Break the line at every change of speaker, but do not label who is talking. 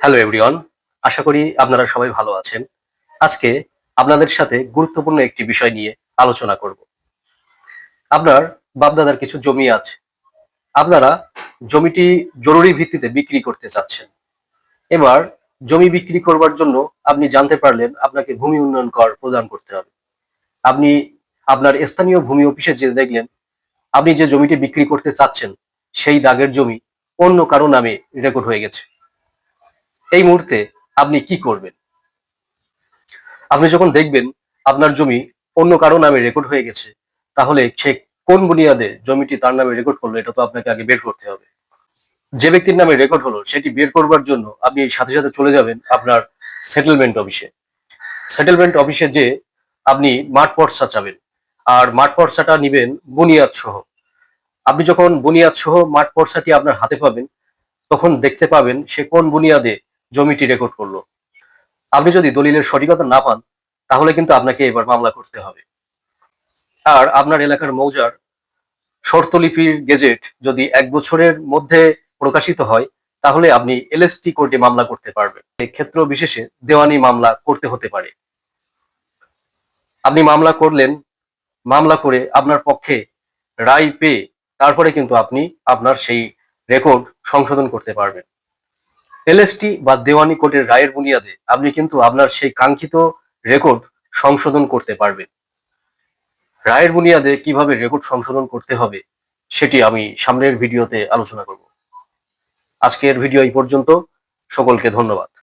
Hello everyone, আশা করি আপনারা সবাই ভালো আছেন। আজকে আপনাদের সাথে গুরুত্বপূর্ণ একটি বিষয় নিয়ে আলোচনা করব। আপনার বাপ-দাদার কিছু জমি আছে। আপনারা জমিটি জরুরি ভিত্তিতে বিক্রি করতে চাচ্ছেন। এবার জমি বিক্রি করবার জন্য আপনি জানতে পারলেন আপনাকে ভূমি উন্নয়ন কর প্রদান করতে হবে। আপনি আপনার স্থানীয় ভূমি অফিসে যেয়ে দেখলেন আপনি যে জমিটি বিক্রি করতে চাচ্ছেন সেই দাগের জমি অন্য কারো নামে রেকর্ড হয়ে গেছে। এই মুহূর্তে আপনি কি করবেন? আপনি যখন দেখবেন আপনার জমি অন্য কারো নামে রেকর্ড হয়ে গেছে, তাহলে সে কোন বুনিয়াদে জমিটি তার নামে রেকর্ড করলো এটা তো আপনাকে আগে বের করতে হবে। যে ব্যক্তির নামে রেকর্ড হলো সেটি বের করবার জন্য আপনি সাথে সাথে চলে যাবেন আপনার সেটেলমেন্ট অফিসে। সেটেলমেন্ট অফিসে যে আপনি মাঠ পর্চা চাবেন, আর মাঠ পর্চাটা নিবেন বুনিয়াদ সহ। আপনি যখন বুনিয়াদ সহ মাঠ পর্চাটি আপনার হাতে পাবেন, তখন দেখতে পাবেন সে কোন বুনিয়াদে জমিটি রেকর্ড করলো। আপনি যদি দলিলের সঠিকতা না পান, তাহলে কিন্তু আপনাকে এবার মামলা করতে হবে। আর আপনার এলাকার মৌজার শর্তলিপির গেজেট যদি ১ বছরের মধ্যে প্রকাশিত হয়, তাহলে আপনি এলএসটি কোর্টে মামলা করতে পারবেন। ক্ষেত্র বিশেষে দেওয়ানি মামলা করতে হতে পারে। আপনি মামলা করলেন, মামলা করে আপনার পক্ষে রায় পেয়ে তারপরে কিন্তু আপনি আপনার সেই রেকর্ড সংশোধন করতে পারবেন। এলএসটি বা দেওয়ানি কোর্টের রায়ের বুনিয়াদে আপনি কিন্তু আপনার সেই কাঙ্ক্ষিত রেকর্ড সংশোধন করতে পারবেন। রায়ের বুনিয়াদে কিভাবে রেকর্ড সংশোধন করতে হবে সেটি আমি সামনের ভিডিওতে আলোচনা করব। আজকের ভিডিও এই পর্যন্ত। সকলকে ধন্যবাদ।